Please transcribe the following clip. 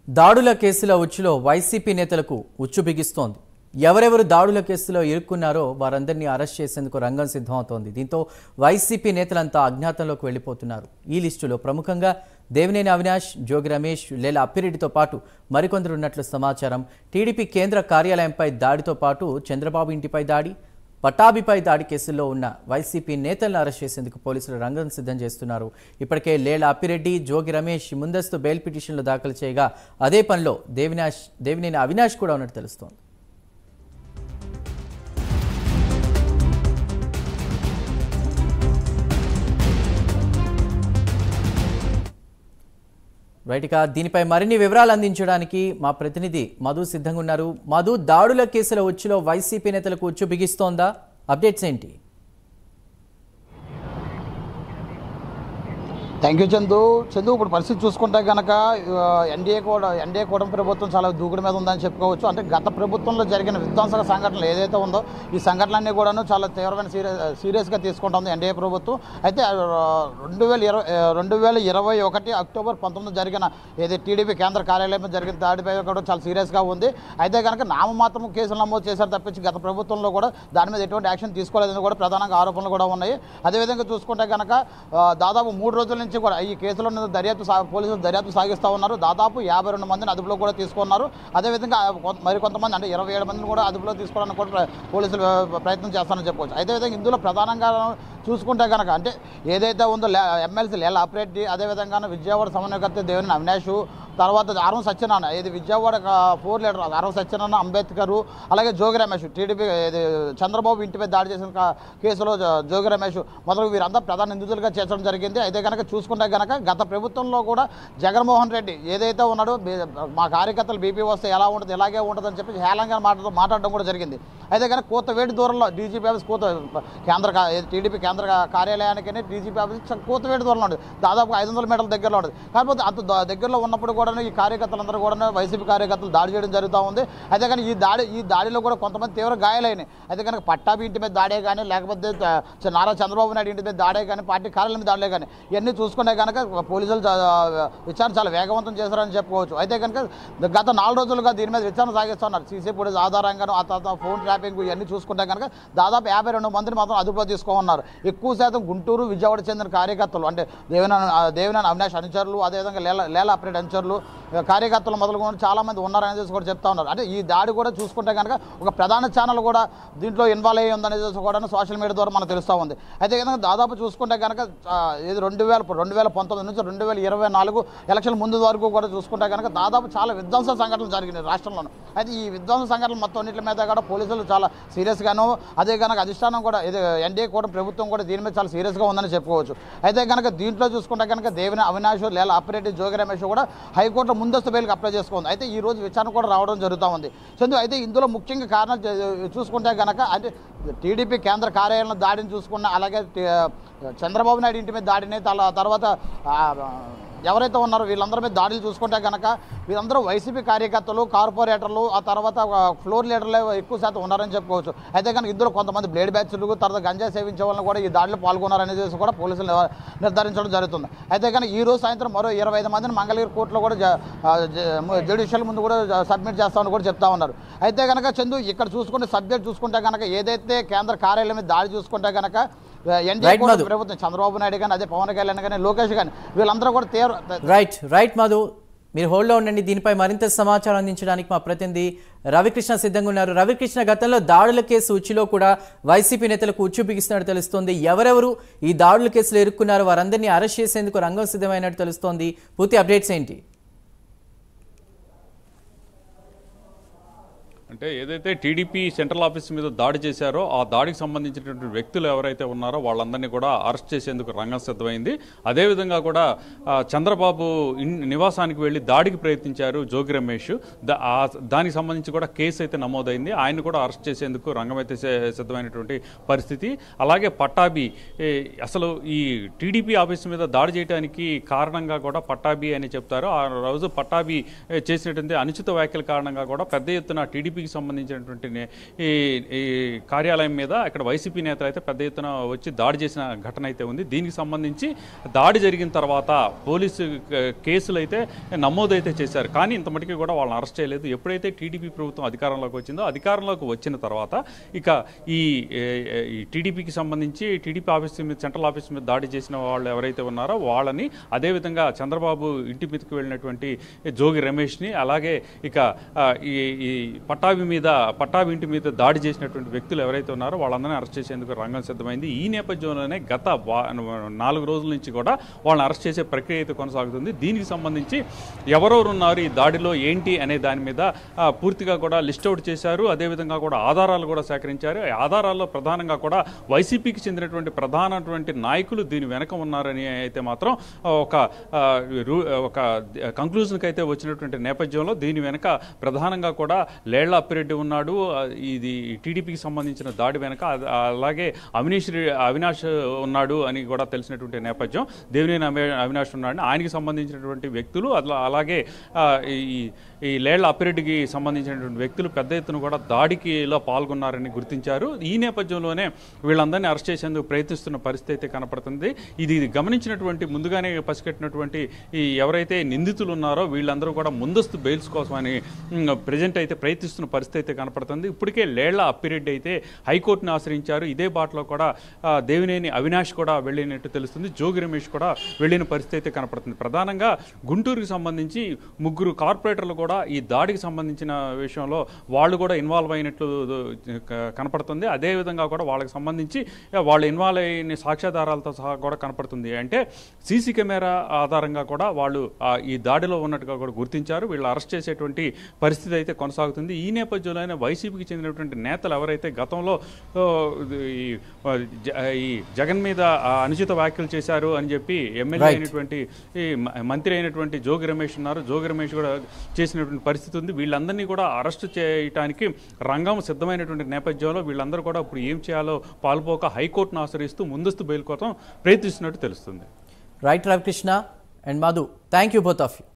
దాడుల కేసుల ఉచ్చులో వైసీపీ నేతలకు ఉచ్చు బిగిస్తోంది. ఎవరెవరు దాడుల కేసులో ఇరుక్కున్నారో వారందరినీ అరెస్ట్ చేసేందుకు రంగం సిద్ధమవుతోంది. దీంతో వైసీపీ నేతలంతా అజ్ఞాతంలోకి వెళ్లిపోతున్నారు. ఈ లిస్టులో ప్రముఖంగా దేవినేని అవినాష్, జోగి రమేష్, లేల అప్పిరెడ్డితో పాటు మరికొందరు ఉన్నట్లు సమాచారం. టీడీపీ కేంద్ర కార్యాలయంపై దాడితో పాటు చంద్రబాబు ఇంటిపై దాడి, పటాభిపై దాడి కేసుల్లో ఉన్న వైసీపీ నేతలను అరెస్ట్ చేసేందుకు పోలీసులు రంగం సిద్ధం చేస్తున్నారు. ఇప్పటికే లేల అప్పిరెడ్డి, జోగి రమేష్ ముందస్తు బెయిల్ పిటిషన్లు దాఖలు చేయగా అదే పనిలో దేవినేని అవినాష్ కూడా ఉన్నట్టు తెలుస్తోంది. రైట్, ఇక దీనిపై మరిన్ని వివరాలు అందించడానికి మా ప్రతినిధి మధు సిద్ధంగా ఉన్నారు. మధు, దాడుల కేసుల ఉచ్చులో వైసీపీ నేతలకు ఉచ్చు బిగిస్తోందా? అప్డేట్స్ ఏంటి? Thank you Chandu. ఇప్పుడు పరిస్థితి చూసుకుంటే కనుక ఎన్డీఏ కూటమి ప్రభుత్వం చాలా దూకుడు మీద ఉందని చెప్పుకోవచ్చు. అంటే గత ప్రభుత్వంలో జరిగిన విధ్వంసక సంఘటనలు ఏదైతే ఉందో ఈ సంఘటనలన్నీ కూడాను చాలా తీవ్రమైన సీరియస్గా తీసుకుంటుంది ఎన్డీఏ ప్రభుత్వం. అయితే 2021 అక్టోబర్ 19 జరిగిన ఏదైతే టీడీపీ కేంద్ర కార్యాలయం జరిగిన దాడిపై కూడా చాలా సీరియస్గా ఉంది. అయితే కనుక నామమాత్రం కేసులు నమోదు చేశారు తప్పించి గత ప్రభుత్వంలో కూడా దాని మీద ఎటువంటి యాక్షన్ తీసుకోలేదని కూడా ప్రధానంగా ఆరోపణలు కూడా ఉన్నాయి. అదేవిధంగా చూసుకుంటే కనుక దాదాపు 3 రోజుల నుంచి కూడా ఈ కేసులో పోలీసులు దర్యాప్తు సాగిస్తూ ఉన్నారు. దాదాపు 52 మందిని అదుపులో కూడా తీసుకున్నారు. అదేవిధంగా మరికొంతమంది అంటే 27 మందిని కూడా అదుపులో తీసుకోవడానికి కూడా పోలీసులు ప్రయత్నం చేస్తారని చెప్పవచ్చు. అదేవిధంగా ఇందులో ప్రధానంగా చూసుకుంటే కనుక అంటే ఏదైతే ఉందో ఎమ్మెల్సీ లేల అప్పిరెడ్డి, అదేవిధంగా విజయవాడ సమన్వయకర్త దేవినేని అవినాష్, తర్వాత ఆరం సత్యనారాయణ, ఇది విజయవాడ 4 లీడర్ ఆరం సత్యనారాయణ, అంబేద్కర్, అలాగే జోగి రమేష్, టీడీపీ చంద్రబాబు ఇంటిపై దాడి చేసిన కేసులో జోగి రమేష్ మొదలు వీరంతా ప్రధాన నిందితులుగా చేర్చడం జరిగింది. అయితే కనుక చూసుకుంటే కనుక గత ప్రభుత్వంలో కూడా జగన్మోహన్ రెడ్డి ఏదైతే ఉన్నాడో మా కార్యకర్తలు బీపీ వస్తే ఎలా ఉంటుంది ఇలాగే ఉంటుందని చెప్పి హేళంగా మాట్లాడడం కూడా జరిగింది. అయితే కనుక కూతవేడి దూరంలో డీజీపీ ఆఫీస్ టీడీపీ కేంద్ర కార్యాలయానికి డీజీపీ ఆఫీస్ కూతవేడి దూరంలో ఉంటుంది. దాదాపు 500 మీటర్ల దగ్గరలో ఉంటుంది. కాకపోతే అంత దగ్గరలో ఉన్నప్పుడు కూడా ఈ కార్యకర్తలందరూ కూడా వైసీపీ కార్యకర్తలు దాడి చేయడం జరుగుతూ ఉంది. అయితే కానీ ఈ దాడిలో కూడా కొంతమంది తీవ్ర గాయాలైనాయి. అయితే కనుక పట్టాభి ఇంటి మీద దాడే కానీ, లేకపోతే నారా చంద్రబాబు నాయుడు ఇంటి మీద దాడే కానీ, పార్టీ కార్యాలయం మీద దాడే కానీ ఇవన్నీ చూసుకుంటే కనుక పోలీసులు విచారణ చాలా వేగవంతం చేశారని చెప్పుకోవచ్చు. అయితే కనుక గత 4 రోజులుగా దీని మీద విచారణ సాగిస్తున్నారు. సీసీ ఫుటేజ్ ఆధారంగాను, ఆ తర్వాత ఫోన్ ట్రాపింగ్ ఇవన్నీ చూసుకుంటే కనుక దాదాపు 52 మందిని మాత్రం అదుపులో తీసుకోమన్నారు. ఎక్కువ శాతం గుంటూరు, విజయవాడ చెందిన కార్యకర్తలు అంటే దేవినేని అవినాష్ అనుచరులు, అదేవిధంగా లేల అప్పిరెడ్డి అనుచరులు, కార్యకర్తలు మొదలుకొని చాలామంది ఉన్నారనేది కూడా చెప్తా ఉన్నారు. అంటే ఈ దాడి కూడా చూసుకుంటే కనుక ఒక ప్రధాన ఛానల్ కూడా దీంట్లో ఇన్వాల్వ్ అయ్యి ఉందనేది కూడా సోషల్ మీడియా ద్వారా మనకు తెలుస్తూ ఉంది. అయితే కనుక దాదాపు చూసుకుంటే కనుక ఇది 2019 నుంచి 2024 ఎలక్షన్ ముందు వరకు కూడా చూసుకుంటే కనుక దాదాపు చాలా విధ్వంస సంఘటనలు జరిగినాయి రాష్ట్రంలోనూ. అయితే ఈ విధ్వంస సంఘటనలు మొత్తం అన్నింటి మీద కూడా పోలీసులు చాలా సీరియస్గాను, అదే కనుక అధిష్టానం కూడా ఇది ఎన్డీఏ కూడా ప్రభుత్వం కూడా దీని మీద చాలా సీరియస్గా ఉందని చెప్పుకోవచ్చు. అయితే కనుక దీంట్లో చూసుకుంటే కనుక దేవినేని అవినాష్, లేల అప్పిరెడ్డి, జోగి రమేష్ కూడా హైకోర్టులో ముందస్తు బెయిల్కి అప్లై చేసుకోండి. అయితే ఈ రోజు విచారణ కూడా రావడం జరుగుతూ ఉంది. అయితే ఇందులో ముఖ్యంగా కారణాలు చూసుకుంటే కనుక అంటే టీడీపీ కేంద్ర కార్యాలయంలో దాడిని చూసుకున్న, అలాగే చంద్రబాబు నాయుడు ఇంటి మీద దాడిని, తర్వాత ఎవరైతే ఉన్నారో వీళ్ళందరి మీద దాడులు చూసుకుంటే కనుక వీళ్ళందరూ వైసీపీ కార్యకర్తలు, కార్పొరేటర్లు, ఆ తర్వాత ఫ్లోర్ లీడర్లు ఎక్కువ శాతం ఉన్నారని చెప్పుకోవచ్చు. అయితే కనుక ఇందులో కొంతమంది బ్లేడ్ బ్యాచ్లు, తర్వాత గంజా సేవించే వాళ్ళని కూడా ఈ దాడిలో పాల్గొన్నారనేది కూడా పోలీసులు నిర్ధారించడం జరుగుతుంది. అయితే కనుక ఈ రోజు సాయంత్రం మరో 25 మందిని మంగళగిరి కోర్టులో కూడా జ్యుడిషియల్ ముందు కూడా సబ్మిట్ చేస్తామని కూడా చెప్తా ఉన్నారు. అయితే కనుక చందు ఇక్కడ చూసుకుంటే సబ్జెక్ట్ చూసుకుంటే కనుక ఏదైతే కేంద్ర కార్యాలయం మీద దాడి చూసుకుంటే కనుక ఎన్డీఏ ప్రభుత్వం చంద్రబాబు నాయుడు కానీ, అదే పవన్ కళ్యాణ్ కానీ, లోకేష్ కానీ వీళ్ళందరూ కూడా తీవ్ర రైట్ మధు, మీరు హోల్డ్లో ఉండండి. దీనిపై మరింత సమాచారం అందించడానికి మా ప్రతినిధి రవికృష్ణ సిద్ధంగా ఉన్నారు. రవికృష్ణ, గతంలో దాడుల కేసు ఉచ్చులో కూడా వైసీపీ నేతలకు ఉచ్చు బిగిస్తున్నట్టు తెలుస్తోంది. ఎవరెవరు ఈ దాడుల కేసులో ఇరుక్కున్నారో వారందరినీ అరెస్ట్ చేసేందుకు రంగం సిద్ధమైనట్టు తెలుస్తోంది. పూర్తి అప్డేట్స్ ఏంటి? అంటే ఏదైతే టీడీపీ సెంట్రల్ ఆఫీస్ మీద దాడి చేశారో ఆ దాడికి సంబంధించినటువంటి వ్యక్తులు ఎవరైతే ఉన్నారో వాళ్ళందరినీ కూడా అరెస్ట్ చేసేందుకు రంగం సిద్ధమైంది. అదేవిధంగా కూడా చంద్రబాబు నివాసానికి వెళ్ళి దాడికి ప్రయత్నించారు జోగి రమేష్. దానికి సంబంధించి కూడా కేసు అయితే నమోదైంది. ఆయన కూడా అరెస్ట్ చేసేందుకు రంగం అయితే సిద్ధమైనటువంటి పరిస్థితి. అలాగే పట్టాభి, అసలు ఈ టీడీపీ ఆఫీస్ మీద దాడి చేయడానికి కారణంగా కూడా పట్టాభి అని చెప్తారు. ఆ రోజు పట్టాభి చేసినటువంటి అనుచిత వ్యాఖ్యల కారణంగా కూడా పెద్ద ఎత్తున టీడీపీ టీడీపీకి సంబంధించినటువంటి ఈ ఈ కార్యాలయం మీద ఇక్కడ వైసీపీ నేతలు అయితే పెద్ద ఎత్తున వచ్చి దాడి చేసిన ఘటన అయితే ఉంది. దీనికి సంబంధించి దాడి జరిగిన తర్వాత పోలీసు కేసులు అయితే నమోదైతే చేశారు. కానీ ఇంత మటుకు కూడా వాళ్ళని అరెస్ట్ చేయలేదు. ఎప్పుడైతే టీడీపీ ప్రభుత్వం అధికారంలోకి వచ్చిందో అధికారంలోకి వచ్చిన తర్వాత ఇక ఈ టీడీపీకి సంబంధించి టీడీపీ ఆఫీస్ మీద సెంట్రల్ ఆఫీస్ మీద దాడి చేసిన వాళ్ళు ఎవరైతే ఉన్నారో వాళ్ళని, అదేవిధంగా చంద్రబాబు ఇంటి మీదకి వెళ్ళినటువంటి జోగి రమేష్ని, అలాగే ఇక ఈ పట్టాభి ఇంటి మీద దాడి చేసినటువంటి వ్యక్తులు ఎవరైతే ఉన్నారో వాళ్ళందరినీ అరెస్ట్ చేసేందుకు రంగం సిద్ధమైంది. ఈ నేపథ్యంలోనే గత 4 రోజుల నుంచి కూడా వాళ్ళని అరెస్ట్ చేసే ప్రక్రియ అయితే కొనసాగుతుంది. దీనికి సంబంధించి ఎవరెవరు ఉన్నారు ఈ దాడిలో ఏంటి అనే దాని మీద పూర్తిగా కూడా లిస్ట్ అవుట్ చేశారు. అదేవిధంగా కూడా ఆధారాలు కూడా సేకరించారు. ఈ ఆధారాల్లో ప్రధానంగా కూడా వైసీపీకి చెందినటువంటి ప్రధానటువంటి నాయకులు దీని వెనక ఉన్నారని అయితే మాత్రం ఒక కంక్లూజన్కి అయితే వచ్చినటువంటి నేపథ్యంలో దీని వెనక ప్రధానంగా కూడా లేళ్ల అప్పిరెడ్డి ఉన్నాడు. ఇది టీడీపీకి సంబంధించిన దాడి వెనక, అలాగే అవినాష్ ఉన్నాడు అని కూడా తెలిసినటువంటి నేపథ్యం. దేవినేని అవినాష్ ఉన్నాడు, ఆయనకి సంబంధించినటువంటి వ్యక్తులు, అలాగే ఈ లేళ్ల అప్పిరెడ్డికి సంబంధించినటువంటి వ్యక్తులు పెద్ద ఎత్తున కూడా దాడికిలో పాల్గొన్నారని గుర్తించారు. ఈ నేపథ్యంలోనే వీళ్ళందరినీ అరెస్ట్ చేసేందుకు ప్రయత్నిస్తున్న పరిస్థితి అయితే కనపడుతుంది. ఇది గమనించినటువంటి, ముందుగానే పసిగట్టినటువంటి ఈ ఎవరైతే నిందితులు ఉన్నారో వీళ్ళందరూ కూడా ముందస్తు బెయిల్స్ కోసమని ప్రజెంట్ అయితే ప్రయత్నిస్తున్న పరిస్థితి అయితే కనపడుతుంది. ఇప్పటికే లేళ్ల అప్పిరెడ్డి అయితే హైకోర్టును ఆశ్రయించారు. ఇదే బాటలో కూడా దేవినేని అవినాష్ కూడా వెళ్ళినట్టు తెలుస్తుంది. జోగి రమేష్ కూడా వెళ్ళిన పరిస్థితి అయితే కనపడుతుంది. ప్రధానంగా గుంటూరుకి సంబంధించి 3 కార్పొరేటర్లు కూడా ఈ దాడికి సంబంధించిన విషయంలో వాళ్ళు కూడా ఇన్వాల్వ్ అయినట్లు కనపడుతుంది. అదేవిధంగా కూడా వాళ్ళకి సంబంధించి వాళ్ళు ఇన్వాల్వ్ అయిన సాక్ష్యాధారాలతో సహా కూడా కనపడుతుంది. అంటే సీసీ కెమెరా ఆధారంగా కూడా వాళ్ళు ఈ దాడిలో ఉన్నట్టుగా కూడా గుర్తించారు. వీళ్ళు అరెస్ట్ చేసేటువంటి పరిస్థితి అయితే కొనసాగుతుంది. ఈ నేపథ్యంలోనే వైసీపీకి చెందినటువంటి నేతలు ఎవరైతే గతంలో ఈ జగన్ మీద అనుచిత వ్యాఖ్యలు చేశారు అని చెప్పి ఎమ్మెల్యే అయినటువంటి మంత్రి అయినటువంటి జోగి రమేష్ ఉన్నారు. జోగి రమేష్ కూడా చేసినటువంటి పరిస్థితి ఉంది. వీళ్ళందరినీ కూడా అరెస్ట్ చేయడానికి రంగం సిద్ధమైనటువంటి నేపథ్యంలో వీళ్ళందరూ కూడా ఇప్పుడు ఏం చేయాలో పాల్పోక హైకోర్టును ఆశ్రయిస్తూ ముందస్తు బెయిల్ కోసం ప్రయత్నిస్తున్నట్టు తెలుస్తుంది. Right Ravikrishna and Madhu, thank you both of you.